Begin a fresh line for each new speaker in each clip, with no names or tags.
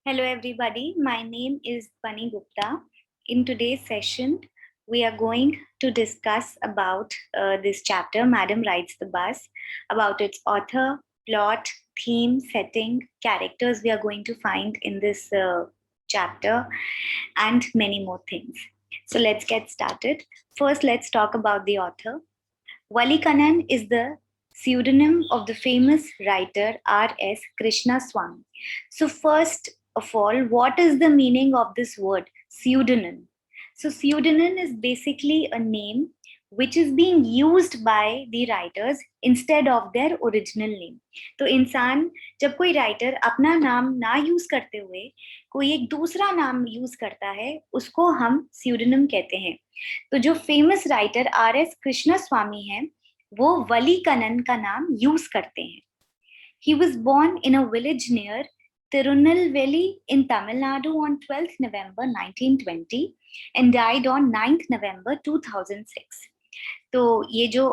Hello everybody, my name is Bunny Gupta. In today's session, we are going to discuss about this chapter, Madam Rides the Bus, about its author, plot, theme, setting, characters we are going to find in this chapter, and many more things. So let's get started. First, let's talk about the author. Wali Kannan is the pseudonym of the famous writer R.S. Krishnaswamy. So, first of all, what is the meaning of this word pseudonym? So, pseudonym is basically a name which is being used by the writers instead of their original name. तो इंसान जब कोई writer अपना नाम ना use करते हुए कोई एक दूसरा नाम यूज करता है उसको हम pseudonym कहते हैं. तो जो फेमस राइटर R.S. कृष्णस्वामी हैं वो वली कनन का नाम यूज करते हैं. He was born in a village near Tirunelveli in Tamil Nadu on 12th November 1920 and died on 9th November 2006. तो ये जो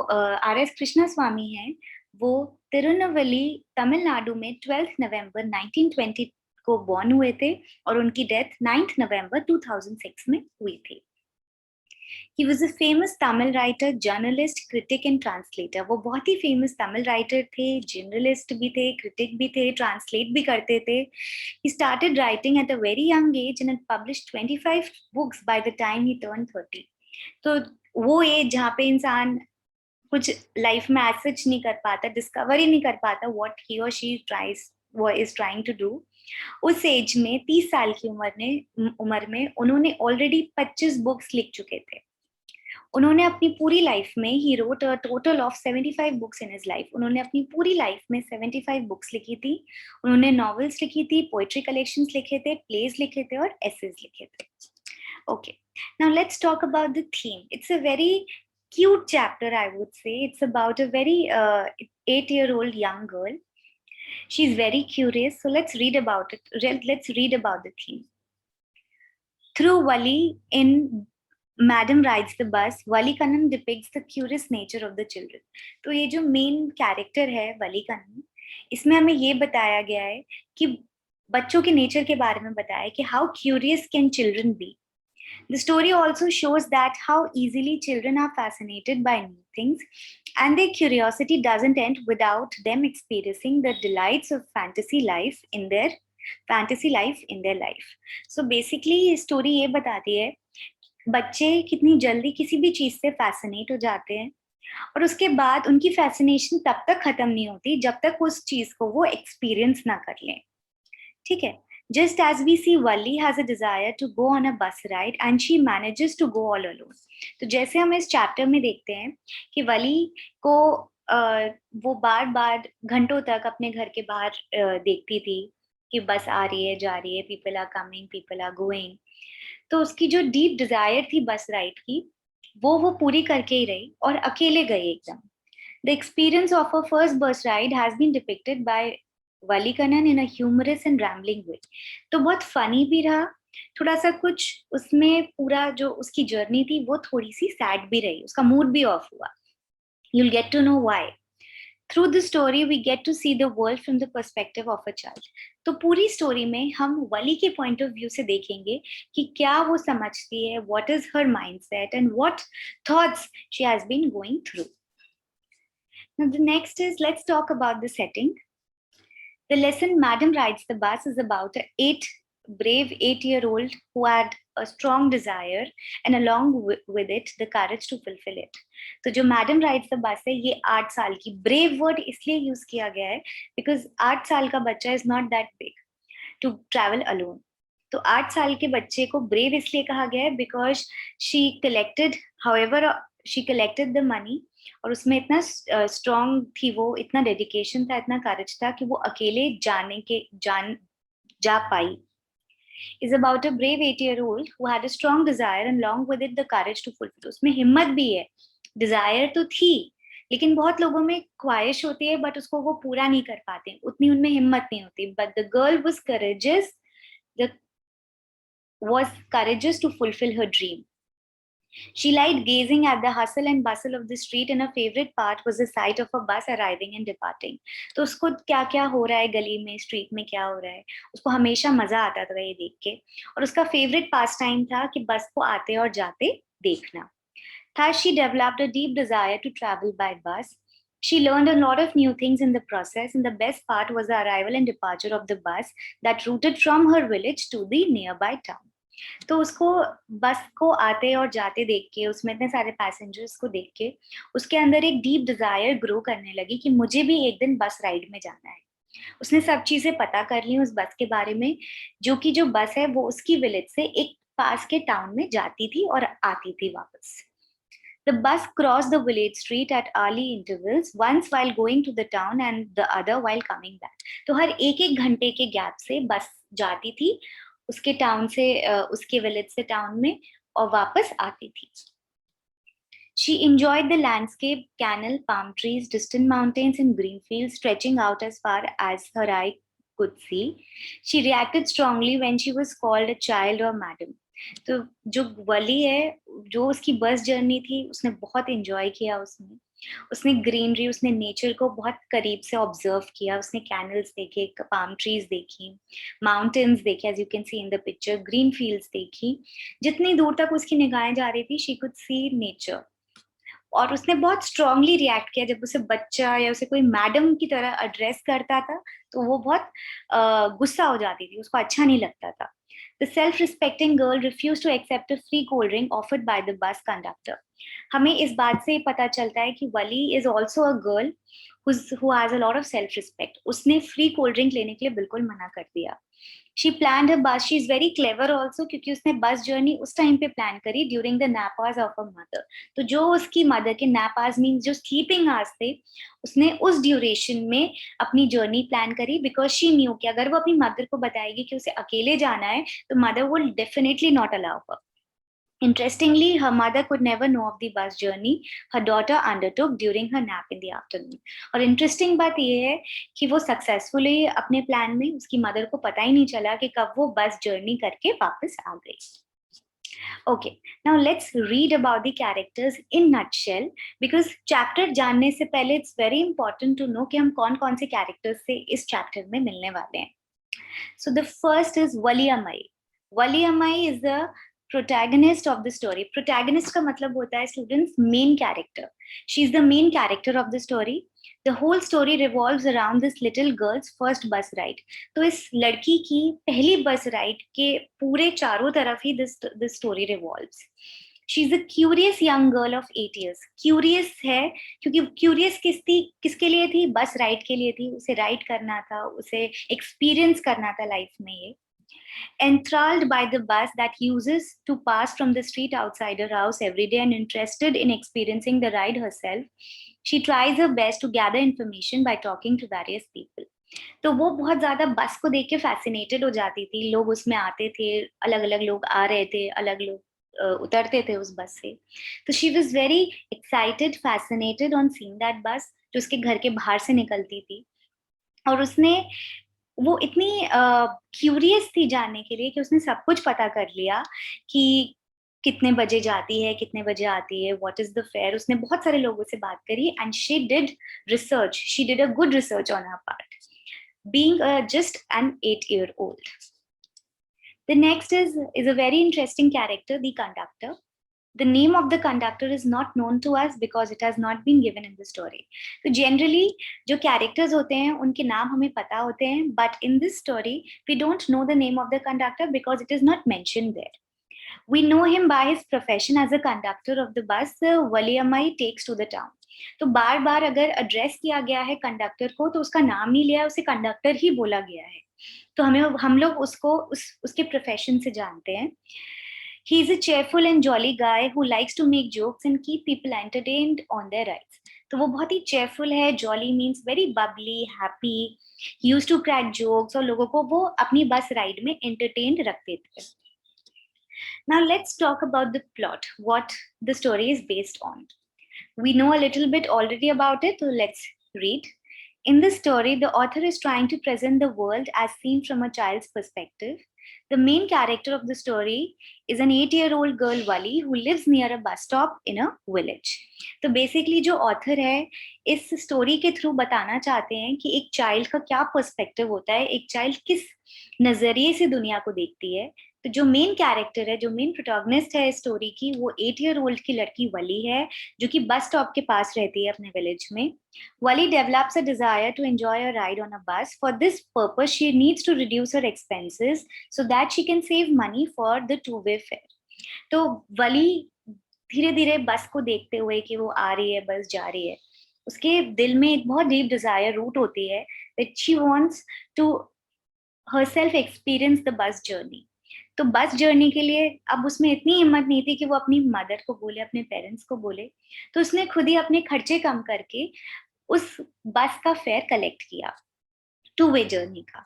R.S. कृष्णस्वामी हैं वो तिरुनेलवेली तमिलनाडु में 12th नवंबर 1920 को बॉर्न हुए थे और उनकी डेथ 9th नवंबर 2006 में हुई थी. He was a famous Tamil writer, journalist, critic and translator. वो बहुत ही famous Tamil writer थे, journalist भी थे, critic भी थे, translate भी करते थे. He started writing at a very young age and had published 25 books by the time he turned 30. तो वो एज जहाँ पे इंसान कुछ लाइफ में एज सच नहीं कर पाता, डिस्कवर ही नहीं कर पाता what he or she is trying to do. उस एज में 30 साल की उम्र में उन्होंने ऑलरेडी 25 बुक्स लिख चुके थे. उन्होंने अपनी पूरी लाइफ में he wrote a total of 75 books in his life. उन्होंने अपनी पूरी लाइफ में 75 बुक्स लिखी थी. उन्होंने नॉवेल्स लिखी थी, पोएट्री कलेक्शंस लिखे थे, प्लेज लिखे थे और एसेज लिखे थे. Okay, now let's talk about the theme. It's a very cute chapter, I would say. It's about a very 8-year-old young girl. She's very curious. So let's read about it. Let's read about the theme. Through Wali in Madam Rides the Bus, Wali Kannan depicts the curious nature of the children. तो ये जो main character है वली कन्नन, इसमें हमें ये बताया गया है कि बच्चों के नेचर के बारे में बताया है कि how curious can children be. The story also shows that how easily children are fascinated by new things, and their curiosity doesn't end without them experiencing the delights of fantasy life in their life. So basically ये story ये बताती है बच्चे कितनी जल्दी किसी भी चीज से फैसिनेट हो जाते हैं और उसके बाद उनकी फैसिनेशन तब तक खत्म नहीं होती जब तक उस चीज को वो एक्सपीरियंस ना कर लें. ठीक है. Just as we see Wali has a desire to go on a bus ride and she manages to go all alone. तो जैसे हम इस चैप्टर में देखते हैं कि वली को वो बार बार घंटों तक अपने घर के बाहर देखती थी कि बस आ रही है, जा रही है, people are coming, people are going. तो उसकी जो डीप डिजायर थी बस राइड की वो पूरी करके ही रही और अकेले गई एकदम. The experience of her first bus ride has been depicted by Vali Kannan in a humorous and rambling way. तो बहुत फनी भी रहा, थोड़ा सा कुछ उसमें पूरा जो उसकी जर्नी थी वो थोड़ी सी सैड भी रही, उसका मूड भी ऑफ हुआ. You'll get to know why. Through the story we get to see the world from the perspective of a child. तो पूरी स्टोरी में हम वली के पॉइंट ऑफ व्यू से देखेंगे कि क्या वो समझती है, what is her mindset and what thoughts she has been going through. Now the next is, let's talk about the setting. The lesson Madam Rides the Bus is about a brave 8-year-old who had a strong desire and along with it the courage to fulfill it. तो जो Madam Rides the Bus है ये 8 साल की, brave word इसलिए use किया गया है because 8 साल का बच्चा is not that big to travel alone. तो 8 साल के बच्चे को brave इसलिए कहा गया है because she collected the money और उसमें इतना स्ट्रॉन्ग थी वो, इतना डेडिकेशन था, इतना करेज था कि वो अकेले जा पाई. Is about a brave 8-year-old who had a strong desire and along with it the courage to fulfill. उसमें हिम्मत भी है, डिजायर तो थी लेकिन बहुत लोगों में ख्वाहिश होती है बट उसको वो पूरा नहीं कर पाते, उतनी उनमें हिम्मत नहीं होती. But the girl was courageous to fulfill her dream. She liked gazing at the hustle and bustle of the street, and her favorite part was the sight of a bus arriving and departing. तो उसको क्या क्या हो रहा है गली में, street में क्या हो रहा है, उसको हमेशा मजा आता था ये देख के. और उसका फेवरेट पास टाइम था कि बस को आते और जाते देखना. Thus, she developed a deep desire to travel by bus. She learned a lot of new things in the process, and the best part was the arrival and departure of the bus that routed from her village to the nearby town. तो उसको बस को आते और जाते देख के, उसमें इतने सारे पैसेंजर्स को देख के, उसके अंदर एक डीप डिजायर ग्रो करने लगी कि मुझे भी एक दिन बस राइड में जाना है. उसने सब चीजें पता कर ली उस बस के बारे में, जो बस है वो उसकी विलेज से एक पास के टाउन में जाती थी और आती थी वापस. The bus crossed the village street at early intervals, once while going to the town and the other while coming back. तो हर एक एक घंटे के गैप से बस जाती थी उसके टाउन से, उसके विलेज से टाउन में, और वापस आती थी. She enjoyed the landscape, canal, palm trees, distant mountains, and green fields stretching out as far as her eye could see. She reacted strongly when she was called a child or madam. तो जो वली है, जो उसकी bus journey थी, उसने बहुत enjoy किया. उसने ग्रीनरी, उसने नेचर को बहुत करीब से ऑब्जर्व किया. उसने कैनल्स देखे, पाम ट्रीज देखी, माउंटेन्स देखे, as you can see in the picture, green fields देखी. जितनी दूर तक उसकी निगाहें जा रही थी, शी कुड सी नेचर. और उसने बहुत स्ट्रांगली रिएक्ट किया जब उसे बच्चा या उसे कोई मैडम की तरह एड्रेस करता था, तो वो बहुत गुस्सा हो जाती थी, उसको अच्छा नहीं लगता था. The self-respecting girl refused to accept a free cold drink offered by the bus conductor. हमें इस बात से पता चलता है कि वली is also a girl who has a lot of self-respect. उसने free cold drink लेने के लिए बिल्कुल मना कर दिया. She planned her bus. She is very clever also क्योंकि उसने बस जर्नी उस टाइम पे प्लान करी during the nap hours of her mother. तो जो उसकी मदर के nap hours means जो sleeping hours थे, उसने उस ड्यूरेशन में अपनी जर्नी प्लान करी, बिकॉज शी न्यू कि अगर वो अपनी मदर को बताएगी कि उसे अकेले जाना है, तो mother will definitely not allow her. Interestingly, her mother could never know of the bus journey her daughter undertook during her nap in the afternoon. और interesting बात ये है कि वो सक्सेसफुली अपने प्लान में, उसकी मदर को पता ही नहीं चला कि कब वो बस जर्नी करके वापस आ गई. Okay, now let's read about the characters in nutshell, because chapter जानने से पहले it's very important to know कि हम कौन कौन से characters से इस chapter में मिलने वाले हैं. So the first is Wali Amai. Wali Amai is the protagonist of the story. Protagonist का मतलब होता है students main character. She is the main character of the story. The whole story revolves around this little girl's first bus ride. तो इस लड़की की पहली बस राइड के पूरे चारों तरफ ही this story revolves. She is a curious young girl of 8 years. Curious है क्योंकि curious किसके लिए थी? बस राइड के लिए थी. उसे राइड करना था, उसे एक्सपीरियंस करना था लाइफ में ये. Enthralled by the bus that uses to pass from the street outside her house every day and interested in experiencing the ride herself, she tries her best to gather information by talking to various people. तो वो बहुत ज्यादा बस को देख के fascinated हो जाती थी. लोग उसमें आते थे, अलग अलग लोग आ रहे थे, अलग लोग उतरते थे उस बस से. तो she was very excited, fascinated on seeing that बस जो उसके घर के बाहर से निकलती थी. और वो इतनी क्यूरियस थी जानने के लिए कि उसने सब कुछ पता कर लिया कि कितने बजे जाती है, कितने बजे आती है, व्हाट इज द फेयर. उसने बहुत सारे लोगों से बात करी and she did research. She did a good research on her part, being just an 8-year-old. The next is a very interesting character, the conductor. The name of the conductor is not known to us because it has not been given in the story. So generally जो characters होते हैं उनके नाम हमें पता होते हैं, but in this story we don't know the name of the conductor because it is not mentioned there. We know him by his profession as a conductor of the bus Wali Amai takes to the town. तो बार बार अगर address किया गया है conductor को तो उसका नाम नहीं लिया, उसे कंडक्टर ही बोला गया है. तो हम लोग उसको उसके प्रोफेशन से जानते हैं. He is a cheerful and jolly guy who likes to make jokes and keep people entertained on their rides. तो वो बहुत ही cheerful है. Jolly means very bubbly, happy. He used to crack jokes और लोगों को वो अपनी बस राइड में entertained रखते थे. Now let's talk about the plot, what the story is based on. We know a little bit already about it, so let's read. In this story, the author is trying to present the world as seen from a child's perspective. The main character of the story is an 8-year-old girl Wali who lives near a bus stop in a village. तो basically जो author है इस story के through बताना चाहते हैं कि एक चाइल्ड का क्या पर्सपेक्टिव होता है, एक चाइल्ड किस नजरिए से दुनिया को देखती है। तो जो मेन कैरेक्टर है, जो मेन प्रोटैगनिस्ट है इस स्टोरी की, वो 8-year-old की लड़की वली है जो कि बस स्टॉप के पास रहती है अपने विलेज में। Wally develops a desire to enjoy a ride on a bus. For this purpose, she needs to reduce her expenses so that she can save money for the two-way fare. तो वली धीरे धीरे बस को देखते हुए कि वो आ रही है, बस जा रही है, उसके दिल में एक बहुत डीप डिजायर रूट होती है that she wants to herself experience the bus journey. तो बस जर्नी के लिए अब उसमें इतनी हिम्मत नहीं थी कि वो अपनी मदर को बोले, अपने पेरेंट्स को बोले, तो उसने खुद ही अपने खर्चे कम करके उस बस का फेयर कलेक्ट किया, two-way journey का.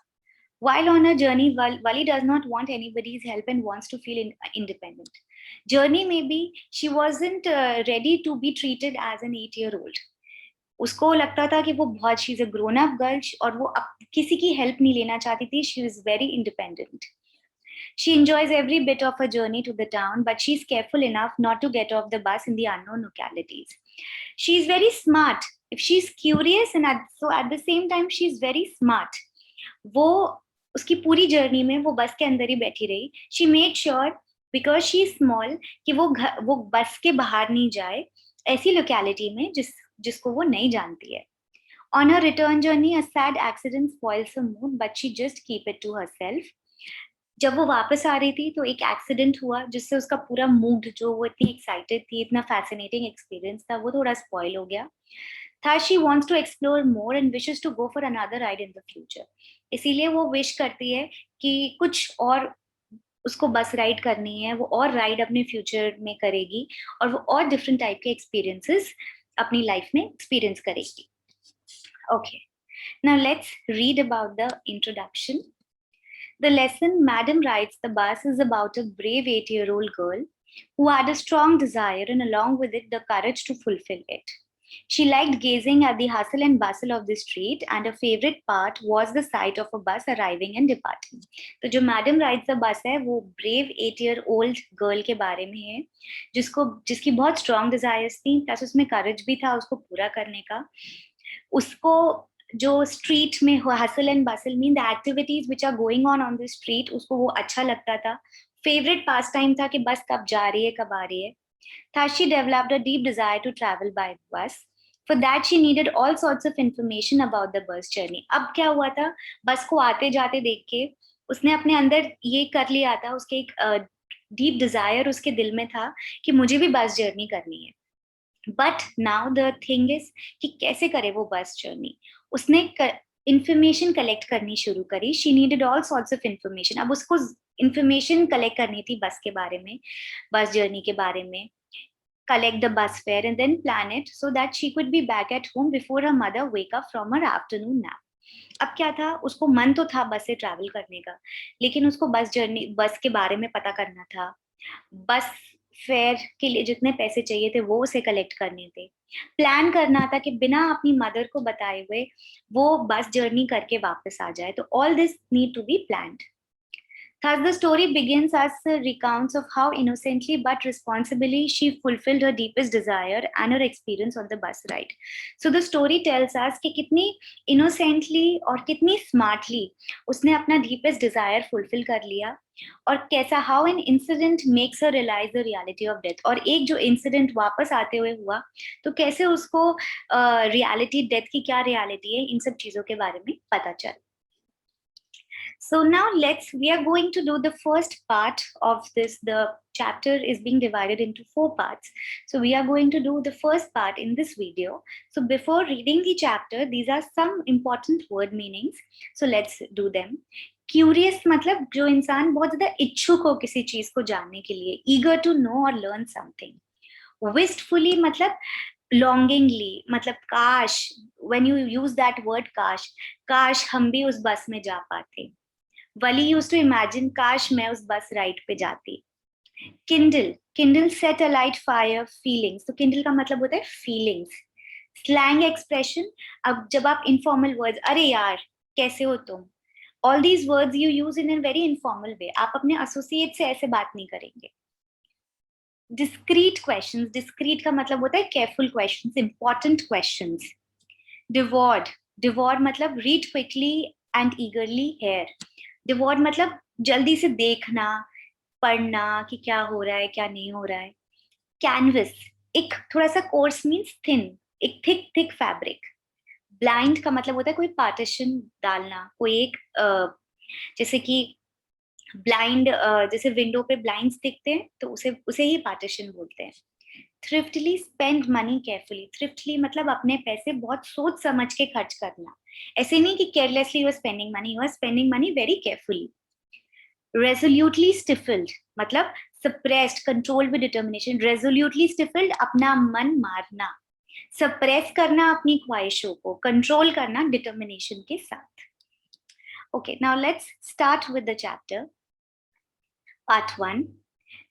While on a journey, Wally does not want anybody's help and wants to feel independent. Journey में भी she wasn't ready to be treated as an 8-year-old. उसको लगता था कि वो बहुत she's a grown up girl और वो किसी की हेल्प नहीं लेना चाहती थी. She was very independent. She enjoys every bit of her journey to the town, but she's careful enough not to get off the bus in the unknown localities. She's very smart. If she's curious and at the same time she's very smart. वो उसकी पूरी journey में वो बस के अंदर ही बैठी रही. She made sure because she is small कि वो बस के बाहर नहीं जाए ऐसी लोकेलिटी में जिसको वो नहीं जानती है. On her return journey, a sad accident spoils her mood, but she just keep it to herself. जब वो वापस आ रही थी तो एक एक्सीडेंट हुआ जिससे उसका पूरा मूड, जो वो इतनी एक्साइटेड थी, इतना फैसिनेटिंग एक्सपीरियंस था, वो थोड़ा स्पॉइल हो गया था. She wants to explore more and wishes to go for another ride in the future. इसीलिए वो विश करती है कि कुछ और उसको बस राइड करनी है, वो और राइड अपने फ्यूचर में करेगी और वो और डिफरेंट टाइप के एक्सपीरियंसेस अपनी लाइफ में एक्सपीरियंस करेगी. Okay, now let's read about the introduction. The lesson Madam Rides the Bus is about a brave 8-year-old girl who had a strong desire and along with it the courage to fulfill it. She liked gazing at the hustle and bustle of the street and her favorite part was the sight of a bus arriving and departing. तो जो Madam Rides the Bus है वो brave 8-year-old girl के बारे में है जिसकी बहुत strong desires थी, प्लस उसमें courage भी था उसको पूरा करने का. उसको जो स्ट्रीट में hustle and bustle mean the activities which are going on the street, उसको वो अच्छा लगता था. फेवरेट पास टाइम था कि बस कब जा रही है, कब आ रही है. Thus she developed a deep desire to travel by bus. For that she needed all sorts of information about the bus journey. अब क्या हुआ था, बस को आते जाते देख के उसने अपने अंदर ये कर लिया था, उसके एक डीप डिजायर उसके दिल में था कि मुझे भी बस जर्नी करनी है. But now the thing is कि कैसे करे वो बस जर्नी. उसने इंफॉर्मेशन कलेक्ट करनी शुरू करी. She needed all sorts of information. अब उसको इंफॉर्मेशन कलेक्ट करनी थी बस के बारे में, बस जर्नी के बारे में. collect the bus fare and then plan it so that she could be back at home before her mother wake up from her afternoon nap. अब क्या था, उसको मन तो था बस से ट्रैवल करने का, लेकिन उसको बस के बारे में पता करना था. बस फेयर के लिए जितने पैसे चाहिए थे वो उसे कलेक्ट करने थे. प्लान करना था कि बिना अपनी मदर को बताए हुए वो बस जर्नी करके वापस आ जाए. तो all this need to be planned. Thus, the story begins as recounts of how innocently but responsibly she fulfilled her deepest desire and her experience on the bus ride. So, the story tells us कि कितनी innocently और कितनी smartly उसने अपना deepest desire fulfill कर लिया, और कैसा how an incident makes her realize the reality of death. और एक जो incident वापस आते हुए हुआ तो कैसे उसको reality death की क्या reality है, इन सब चीजों के बारे में पता चला. So now we are going to do the first part of this. The chapter is being divided into 4 parts. So we are going to do the first part in this video. So before reading the chapter, these are some important word meanings. So let's do them. Curious मतलब जो इंसान बहुत ज़्यादा इच्छुक हो किसी चीज को जानने के लिए, eager to know or learn something. Wistfully मतलब longingly, मतलब काश, when you use that word काश हम भी उस बस में जा पाते. Wally used to imagine काश मैं उस बस राइड पे जाती. Kindle set alight fire feelings. तो Kindle का मतलब होता है feelings. Slang expression, अब जब आप informal words, अरे यार कैसे हो तुम, All these words you use in a very informal way. आप अपने associate से ऐसे बात नहीं करेंगे. Discrete questions. Discrete का मतलब होता है careful questions, important questions. Devored. Devored मतलब read quickly and eagerly hear. Devored मतलब जल्दी से देखना, पढ़ना कि क्या हो रहा है, क्या नहीं हो रहा है. Canvas. एक थोड़ा सा coarse means thin. एक thick fabric. Blind का मतलब होता है कोई partition डालना, कोई एक जैसे कि ब्लाइंड, जैसे विंडो पे ब्लाइंड्स दिखते हैं तो उसे ही पार्टीशन बोलते हैं. थ्रिफ्टली स्पेंड मनी केयरफुली. थ्रिफ्टली मतलब अपने पैसे बहुत सोच समझ के खर्च करना. ऐसे नहीं कि carelessly you are spending money, you are spending money very carefully. Resolutely stifled मतलब suppressed, controlled with determination. Resolutely stifled अपना मन मारना, सप्रेस करना अपनी ख्वाहिशों को, कंट्रोल करना डिटर्मिनेशन के साथ. Okay, now let's start with the chapter. Part 1.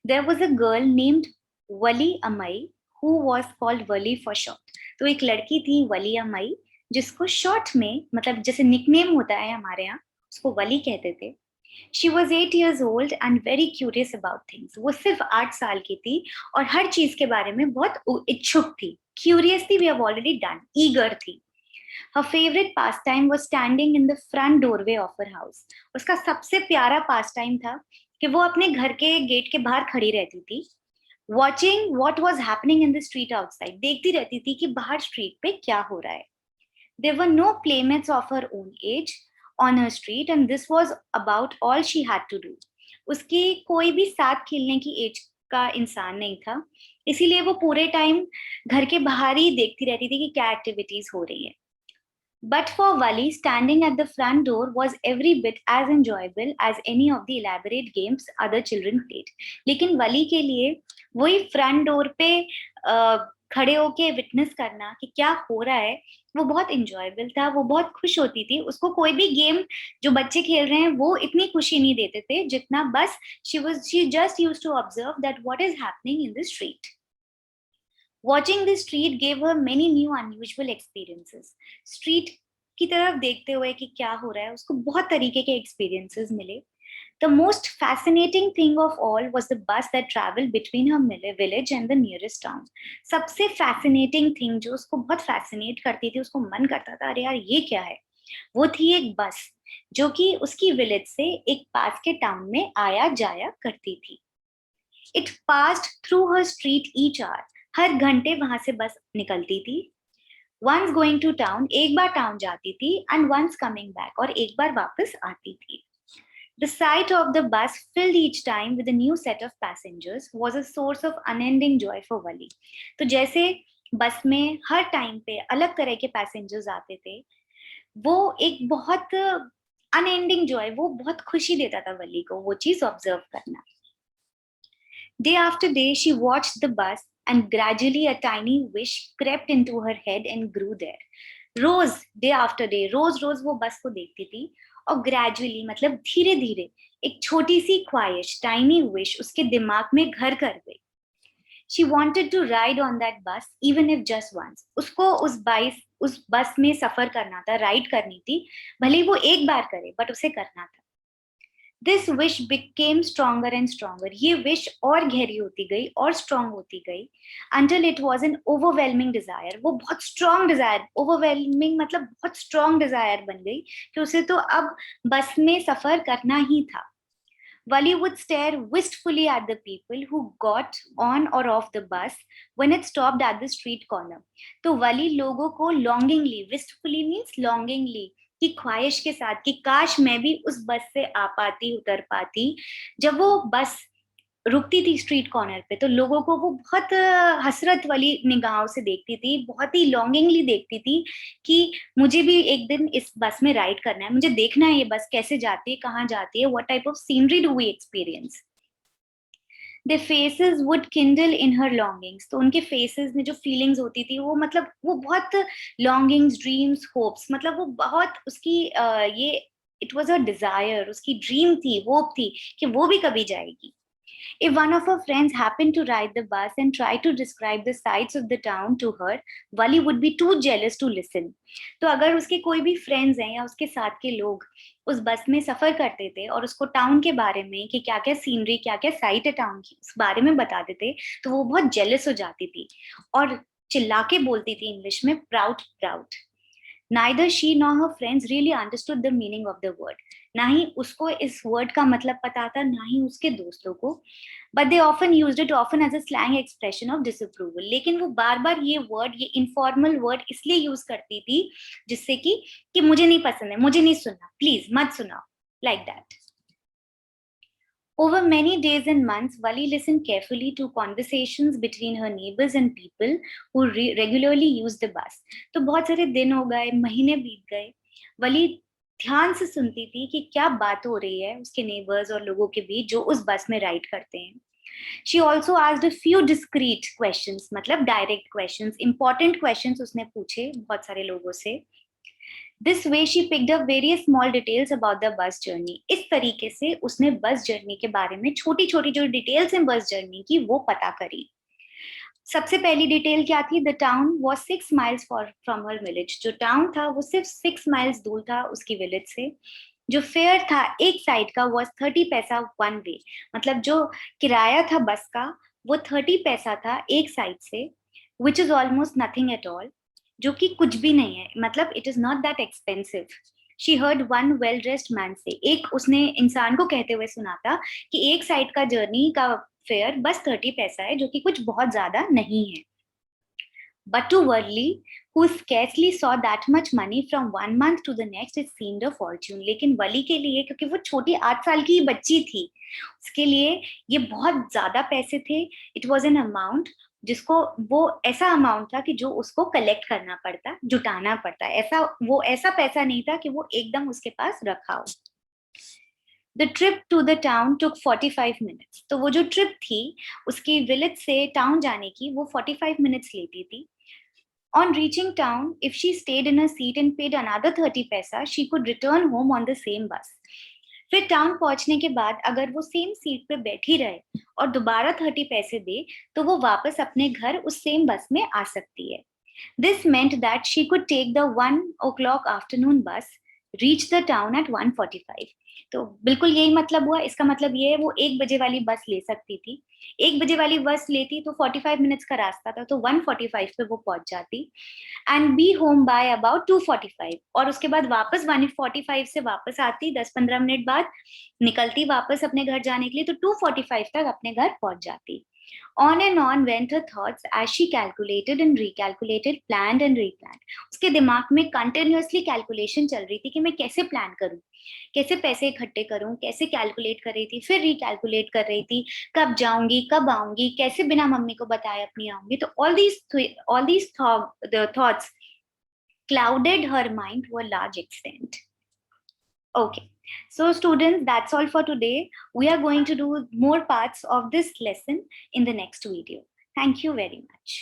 There was a girl named Wali Amai who was called Wali for short. तो एक लड़की थी वली अमई जिसको शॉर्ट में मतलब जैसे निकनेम होता है हमारे यहाँ, उसको वली कहते थे. She was 8 years old and very curious about things. वो सिर्फ 8 साल की थी और हर चीज के बारे में बहुत इच्छुक थी. Curious थी, we have already done. Eager थी. Her favorite pastime was standing in the front doorway of her house. उसका सबसे प्यारा pastime था कि वो अपने घर के गेट के बाहर खड़ी रहती थी. Watching what was happening in the street outside. देखती रहती थी कि बाहर स्ट्रीट पे क्या हो रहा है. There were no playmates of her own age on her street and this was about all she had to do. उसकी कोई भी साथ खेलने की एज का इंसान नहीं था, इसीलिए वो पूरे टाइम घर के बाहर ही देखती रहती थी कि क्या एक्टिविटीज हो रही है. But for Wali, standing at the front door was every bit as enjoyable as any of the elaborate games other children played. लेकिन वली के लिए वही फ्रंट डोर पे खड़े होके विटनेस करना कि क्या हो रहा है वो बहुत इंजॉयबल था. वो बहुत खुश होती थी. उसको कोई भी गेम जो बच्चे खेल रहे हैं वो इतनी खुशी नहीं देते थे जितना बस she just used to observe that what is happening in the street. Watching the street gave her many new unusual experiences. Street की तरफ देखते हुए कि क्या हो रहा है उसको बहुत तरीके के experiences मिले. The most fascinating thing of all was the bus that traveled between her village and the nearest town. सबसे fascinating thing जो उसको बहुत fascinate करती थी, उसको मन करता था अरे यार ये क्या है, वो थी एक बस जो कि उसकी विलेज से एक पास के टाउन में आया जाया करती थी. It passed through her street each hour. हर घंटे वहां से बस निकलती थी. Once going to town, एक बार टाउन जाती थी and once coming back, और एक बार वापस आती थी. The sight of the bus filled each time with a new set of passengers was a source of unending joy for Wali. तो जैसे बस में हर टाइम पे अलग तरह के पैसेंजर्स आते थे, वो एक बहुत अनएंडिंग जॉय, वो बहुत खुशी देता था वली को वो चीज ऑब्जर्व करना. Day after day, she watched the bus and gradually a tiny wish crept into her head and grew there. रोज डे आफ्टर डे रोज वो बस को देखती थी और ग्रेजुअली मतलब धीरे धीरे एक छोटी सी ख्वाहिश, टाइनी विश उसके दिमाग में घर कर गई. She wanted to ride on that bus even if just once. उसको उस बस में सफर करना था, राइड करनी थी, भले वो एक बार करे बट उसे करना था. This wish became stronger and stronger. ये wish और गहरी होती गई और strong होती गई until it was an overwhelming desire. वो बहुत strong desire, overwhelming मतलब बहुत strong desire बन गई कि उसे तो अब बस में सफर करना ही था. Wali would stare wistfully at the people who got on or off the bus when it stopped at the street corner. तो Wali लोगों को longingly, wistfully means longingly, की ख्वाहिश के साथ कि काश मैं भी उस बस से आ पाती, उतर पाती. जब वो बस रुकती थी स्ट्रीट कॉर्नर पे तो लोगों को वो बहुत हसरत वाली निगाहों से देखती थी, बहुत ही लॉन्गिंगली देखती थी कि मुझे भी एक दिन इस बस में राइड करना है, मुझे देखना है ये बस कैसे जाती है, कहाँ जाती है, what type of scenery do we experience. Their faces would kindle in her longings. तो उनके faces में जो feelings होती थी वो मतलब वो बहुत longings, dreams, hopes, मतलब वो बहुत उसकी ये it was a desire, उसकी dream थी, hope थी कि वो भी कभी जाएगी. If one of her friends happened to ride the bus and try to describe the sights of the town to her, Wali would be too jealous to listen. तो अगर उसके कोई भी फ्रेंड्स हैं या उसके साथ के लोग उस बस में सफर करते थे और उसको टाउन के बारे में कि क्या क्या सीनरी क्या क्या साइट है टाउन की उस बारे में बताते थे, तो वो बहुत जेलस हो जाती थी और चिल्ला के बोलती थी इंग्लिश में, proud proud. Neither she nor her friends really understood the meaning of the word. ना ही उसको इस वर्ड का मतलब पता था, ना ही उसके दोस्तों को. But they often used it often as a slang expression of disapproval. लेकिन वो बार बार ये वर्ड, ये informal वर्ड इसलिए यूज करती थी जिससे कि मुझे नहीं पसंद है, मुझे नहीं सुनना, प्लीज मत सुनाओ, like that. Over many days and months, Wali listened carefully to conversations between her neighbors and people who regularly use the bus. तो बहुत सारे दिन हो गए, महीने बीत गए, वली ध्यान से सुनती थी कि क्या बात हो रही है उसके नेबर्स और लोगों के बीच जो उस बस में राइड करते हैं. She also asked a few discreet questions, मतलब direct questions, important questions उसने पूछे बहुत सारे लोगों से. This way she picked up various small details about the bus journey. इस तरीके से उसने बस जर्नी के बारे में छोटी छोटी जो डिटेल्स हैं बस जर्नी की वो पता करी. सबसे पहली डिटेल क्या थी? The town was 6 miles from her village. जो टाउन था वो सिर्फ 6 miles दूर था उसकी विलेज से. जो फेयर था एक साइड का वॉज 30 पैसा वन वे, मतलब जो किराया था बस का वो 30 पैसा था एक साइड से, which is almost nothing at all, जो कि कुछ भी नहीं है, मतलब it is not that expensive. She heard one well dressed man से, एक उसने इंसान को कहते हुए सुना था कि एक साइड का जर्नी का फेयर बस 30 पैसा है, जो कि कुछ बहुत ज्यादा नहीं है. But to Worldly, who scarcely saw that much money from 1 month to the next, it seemed a fortune. लेकिन वली के लिए, क्योंकि वो छोटी 8 साल की बच्ची थी, उसके लिए ये बहुत ज्यादा पैसे थे. इट वॉज एन अमाउंट जिसको वो ऐसा अमाउंट था कि जो उसको कलेक्ट करना पड़ता, जुटाना पड़ता. ऐसा पैसा नहीं था कि वो एकदम उसके पास रखा हो. The trip to the town took 45 minutes. तो वो जो ट्रिप थी उसकी विलेज से टाउन जाने की वो 45 minutes लेती थी. On reaching town, if she stayed in her seat and paid another 30 पैसा, she could return home on the same bus. फिर टाउन पहुंचने के बाद अगर वो सेम सीट पे बैठी रहे और दोबारा 30 पैसे दे तो वो वापस अपने घर उस सेम बस में आ सकती है. This meant that she could take the 1 o'clock afternoon bus, reach the town at 1:45. तो बिल्कुल यही मतलब हुआ. इसका मतलब ये है वो 1 बजे वाली बस ले सकती थी. 1 बजे वाली बस लेती तो 45 मिनट्स का रास्ता था, तो 1:45 पे वो पहुंच जाती and be home by about 2:45. और उसके बाद वापस 1:45 से वापस आती, 10-15 मिनट बाद निकलती वापस अपने घर जाने के लिए, तो 2:45 तक अपने घर पहुंच जाती. On and on went her thoughts as she calculated and recalculated, planned and replanned. उसके दिमाग में कंटिन्यूअसली कैलकुलेशन चल रही थी कि मैं कैसे प्लान करूं, कैसे पैसे इकट्ठे करूं, कैसे कैलकुलेट कर रही थी, फिर रिकैलकुलेट कर रही थी, कब जाऊंगी, कब आऊंगी, कैसे बिना मम्मी को बताए अपनी आऊंगी. तो all these thoughts clouded her mind to a large extent. Okay, so students, that's all for today. We are going to do more parts of this lesson in the next video. Thank you very much.